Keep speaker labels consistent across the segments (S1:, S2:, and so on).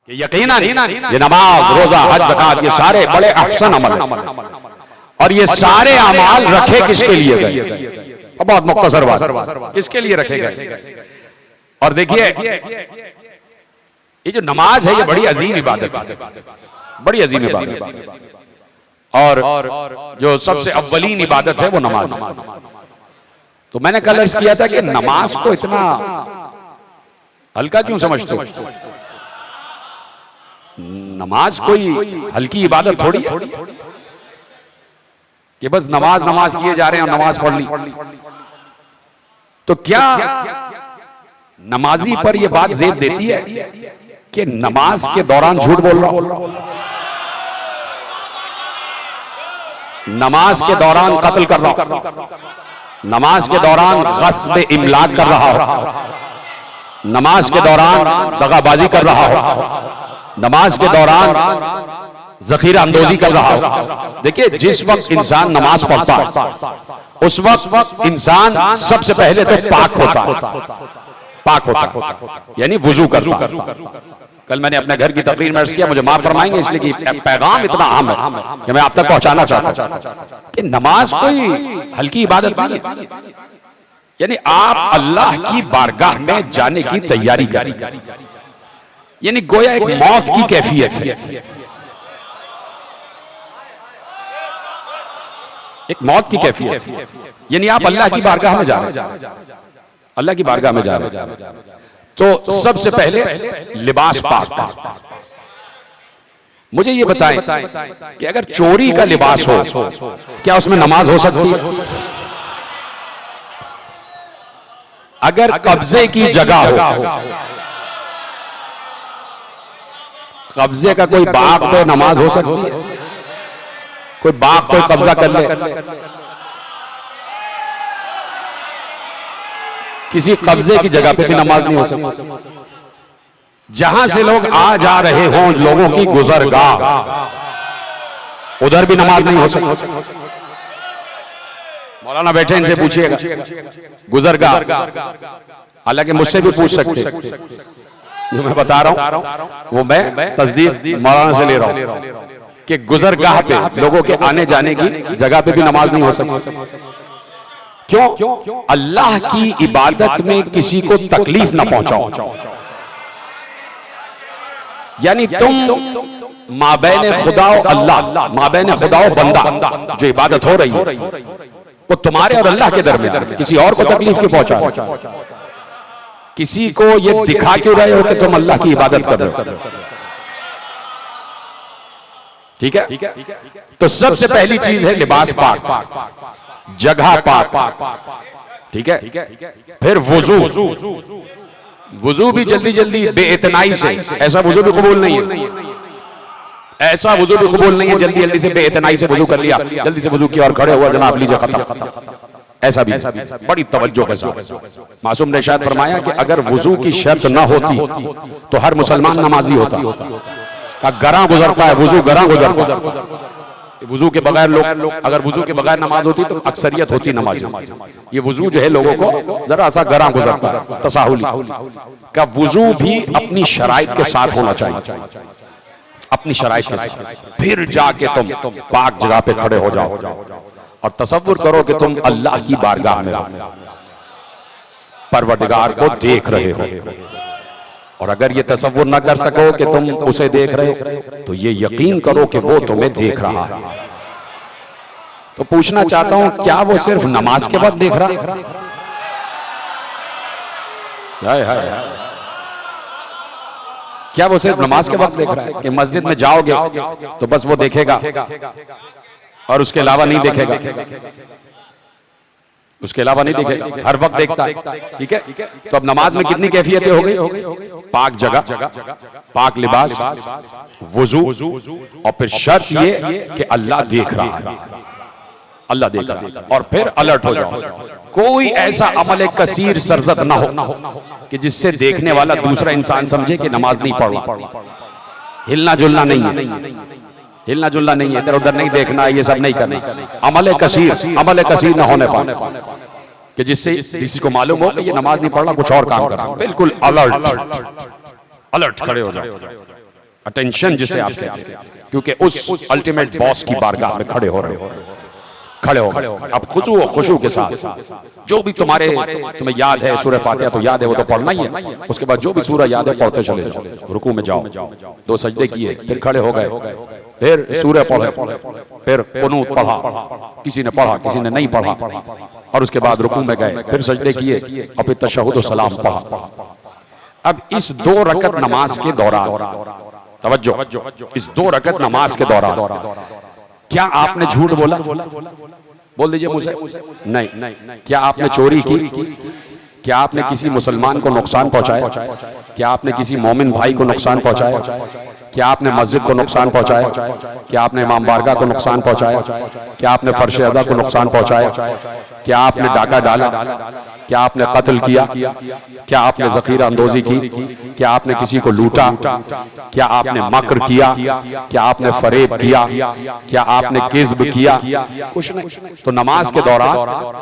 S1: कि यकीनन ये नमाज, रोजा, हज, ज़कात ये सारे बड़े अहसन अमल हैं और ये सारे अमाल रखे किसके लिए गए? और बहुत मुख्तसर बात, किसके लिए रखे गए? और देखिए ये जो नमाज है ये बड़ी अजीम इबादत है, बड़ी अजीम इबादत है और जो सबसे अव्वलीन इबादत है वो नमाज। तो मैंने कल अर्ज किया था कि नमाज को इतना हल्का क्यों समझते हो? नमाज कोई हल्की इबादत थोड़ी है कि बस नमाज नमाज किए जा रहे हैं और नमाज पढ़ ली। तो क्या नमाजी पर यह बात ज़ेद देती है कि नमाज के दौरान झूठ बोल रहा हूं, नमाज के दौरान कत्ल कर रहा हूं, नमाज के दौरान गस्ब इमलाक कर रहा हूं, नमाज के दौरान दगाबाजी कर रहा हूं, नमाज के दौरान जखीरा अंदोजी कर रहा हूं। देखिए जिस वक्त इंसान नमाज पढ़ता है उस वक्त इंसान सबसे पहले तो पाक होता यानी वुजू करता। कल मैंने अपने घर की तकरीर में अर्ज किया, मुझे माफ फरमाएंगे इसलिए कि पैगाम इतना अहम है कि मैं आप तक पहुंचाना चाहता हूं कि नमाज कोई हल्की इबादत नहीं है। यानी आप अल्लाह की बारगाह में जाने की तैयारी करें, यानी गोया एक मौत की कैफियत है, एक मौत की कैफियत, यानी आप अल्लाह की बारगाह में जा रहे हैं, अल्लाह की बारगाह में जा रहे हैं। तो सबसे पहले लिबास पाक। मुझे ये बताएं कि अगर चोरी का लिबास हो क्या उसमें नमाज हो सकती है? अगर कब्जे की जगह हो, कब्जे का कोई बाग पे नमाज हो सकती है? कोई बाग कोई कब्जा कर ले, किसी कब्जे की जगह पे भी नमाज नहीं हो सकती। जहां से लोग आ जा रहे हों, लोगों की गुजरगाह, उधर भी नमाज नहीं हो सकती। मौलाना बैठे, इनसे पूछिएगा गुजरगाह, हालांकि मुझसे भी पूछ सकते, जो मैं बता रहा हूं वो मैं तस्दीक मौलाना से ले रहा हूं कि गुजरगाह पे लोगों के आने जाने की जगह पे भी नमाज नहीं हो सकती। क्यों? अल्लाह की इबादत में किसी को तकलीफ ना पहुंचाओ, यानी तुम माबैन खुदा और अल्लाह, माबैन खुदा और बंदा जो इबादत हो रही है वो तुम्हारे और अल्लाह के दरमियान, किसी और को तकलीफ क्यों पहुंचाओ? किसी को ये दिखा क्यों रहे हो कि तुम अल्लाह की इबादत कर रहे हो? ठीक है। तो सबसे पहली चीज है लिबास पाक, जगह पाक, ठीक है। फिर वुजू, वुजू भी जल्दी जल्दी बेइतनाई से, ऐसा वुजू भी कबूल नहीं है, ऐसा वुजू भी कबूल नहीं है जल्दी जल्दी से बेइतनाई से वुजू कर लिया, जल्दी से वुजू किया और खड़े हुआ, जनाब लीजिए खत्म, ऐसा भी बड़ी तवज्जो के साथ। मासूम ने इरशाद फरमाया कि अगर वुजू की शर्त ना होती तो हर मुसलमान नमाजी होता। का गरा गुजरता है, वुजू गरा गुजरता, वुजू के बगैर लोग, अगर वुजू के बगैर नमाज होती तो अक्सरियत होती नमाज। ये वुजू जो है लोगों को जरा सा गरा गुजरता है, तसाहुली का वुजू भी अपनी शराइत के साथ होना चाहिए, अपनी शराइत के साथ। फिर जाके तुम पाक जगह पे खड़े हो जाओ और तसव्वुर करो कि तुम अल्लाह की बारगाह में परवरदिगार को देख रहे हो। और अगर ये तसव्वुर न कर सको कि तुम उसे देख रहे हो तो ये यकीन करो कि वो तुम्हें देख रहा है। तो पूछना चाहता हूं, क्या वो सिर्फ नमाज के वक्त देख रहा है? क्या वो सिर्फ नमाज के वक्त देख रहा है कि मस्जिद में जाओगे तो बस वो देखेगा और उसके अलावा नहीं देखेगा? उसके अलावा नहीं दिखेगा, हर वक्त देखता है, ठीक है। तो अब नमाज में कितनी कैफियतें हो गई? पाक जगह, पाक लिबास, वुजू, और फिर शर्त ये कि अल्लाह देख रहा है, अल्लाह देख रहा है। और फिर अलर्ट हो जाओ, कोई ऐसा अमल कसीर सरजद ना हो कि जिससे देखने वाला दूसरा इंसान समझे कि नमाज नहीं पढ़ रहा। हिलना जुलना नहीं है, हिलना जुलना नहीं है, इधर उधर नहीं देखना, ये सब नहीं करना। अमल कसीर न होने पाए कि जिससे किसी को मालूम हो कि ये नमाज नहीं पढ़ रहा, कुछ और काम कर रहा है। बिल्कुल अलर्ट खड़े हो जाओ। अटेंशन जिसे आप कहते हैं, क्योंकि उस अल्टीमेट बॉस की बारगाह में खड़े हो रहे हो, खड़े हो गए। अब खुशू और खुशू के साथ जो भी तुम्हें याद है, सूरह फातिहा तो याद है, वो तो पढ़ना ही है। उसके बाद जो भी सूरह याद है पढ़ते चले जाओ, रुकू में जाओ, 2 सजदे किए, फिर खड़े हो गए, फिर सूरह पढ़े, फिर कुनूत पढ़ा, किसी ने पढ़ा किसी ने नहीं पढ़ा, और उसके बाद रुकू में गए, फिर सजदे किए, और फिर तशहुद और सलाम पढ़ा। अब इस 2 रकत नमाज के दौरान, तवज्जो, इस 2 रकत नमाज के दौरान क्या आपने झूठ बोला? बोल दीजिए मुझे। नहीं। क्या आपने चोरी की? क्या आपने किसी मुसलमान को नुकसान पहुंचाया? क्या आपने किसी मोमिन भाई को नुकसान पहुंचाया? क्या आपने मस्जिद को नुकसान पहुंचाया? क्या आपने इमाम बारगाह को नुकसान पहुंचाया? क्या आपने फर्श अज़ा को नुकसान पहुंचाया? क्या आपने डाका डाला? क्या आपने कत्ल किया? क्या आपने ज़ख़ीरा अंदोज़ी की? क्या आपने किसी को लूटा? क्या आपने मक्र किया? क्या आपने फरेब किया? क्या आपने किज़्ब किया? कुछ नहीं। तो नमाज के दौरान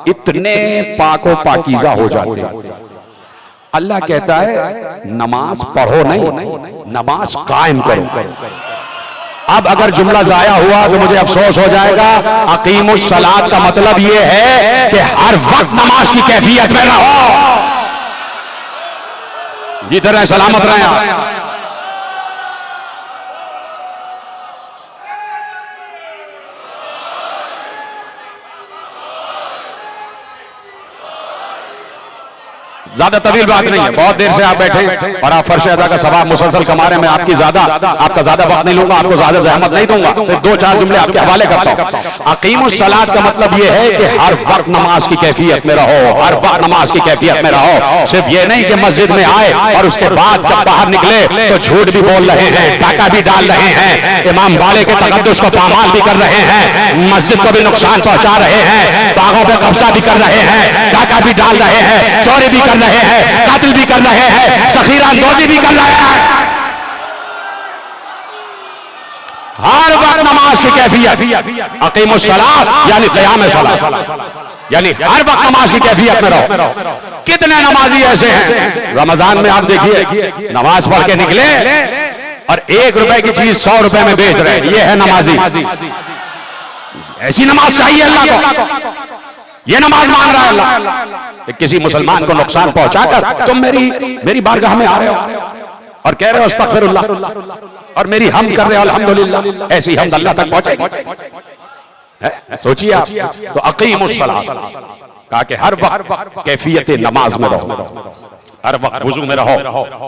S1: इतने पाको पाकीज़ा हो जाते हैं। अल्लाह कहता है नमाज पढ़ो नहीं, नमाज कायम करो। अब अगर जुमला जाया हुआ तो मुझे अफसोस हो जाएगा। अकीमुस सलात का मतलब यह है कि हर वक्त नमाज की कैफियत में रहो, जिधर रहे सलामत रहे। ज्यादा तवील बात नहीं है, बहुत देर से आप बैठे और आप फर्श अदा का सवाब मुसलसल कमा रहे हैं। मैं आपका ज्यादा वक्त नहीं लूंगा, आपको ज्यादा जहमत नहीं दूंगा, सिर्फ 2-4 जुमले आपके हवाले करता हूं। अकीमुस सलात का मतलब यह है कि हर वक्त नमाज की कैफियत में रहो, हर वक्त नमाज की कैफियत में रहो। सिर्फ ये नहीं कि मस्जिद में आए और उसके बाद जब बाहर निकले तो झूठ भी बोल रहे हैं, डाका भी डाल रहे हैं, इमाम वाले के तकद्दुस को पामाल भी कर रहे हैं, मस्जिद को भी नुकसान पहुंचा रहे हैं, बागों पर कब्जा भी कर रहे हैं, डाका भी डाल रहे हैं, चोरी भी कर रहे हैं, कातिल भी कर रहे हैं, ज़ख़ीरा अंदोज़ी भी कर रहे हैं। हर वक्त नमाज की कैफियत, अकीमुस सलात यानी क़याम सलात, यानी हर वक्त नमाज की कैफियत में रहो। कितने नमाजी ऐसे हैं रमजान में, आप देखिए नमाज पढ़ के निकले और 1 रुपए की चीज 100 रुपए में बेच रहे हैं। ये है नमाजी। ऐसी नमाज चाहिए अल्लाह को। ये नमाज मांग रहा है अल्लाह। किसी मुसलमान को नुकसान पहुंचाकर तुम मेरी बारगाह में आ रहे हो और कह रहे हो अस्तगफिरुल्लाह, और मेरी हम्द कर रहे हो अल्हम्दुलिल्लाह। ऐसी हम्द अल्लाह तक पहुंचेगी? सोचिए आप। तो अकीमुस सलात कहा कि हर वक्त कैफियत नमाज में रहो, हर वक्त वुजू में रहो।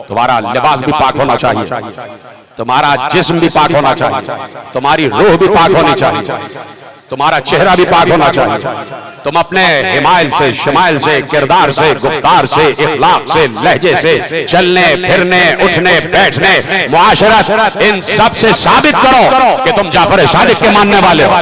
S1: तुम्हारा लिबास भी पाक होना चाहिए, तुम्हारा जिस्म भी पाक होना चाहिए, तुम्हारी रूह भी पाक होनी चाहिए, तुम्हारा चेहरा भी पाक होना चाहिए। तुम अपने हिमायल से, शमाइल से, किरदार से, गुफ्तार से, इखलाक से, लहजे से, चलने फिरने, उठने बैठने, मुआशरत, इन सब से साबित करो कि तुम जाफर सादिक के मानने वाले हो।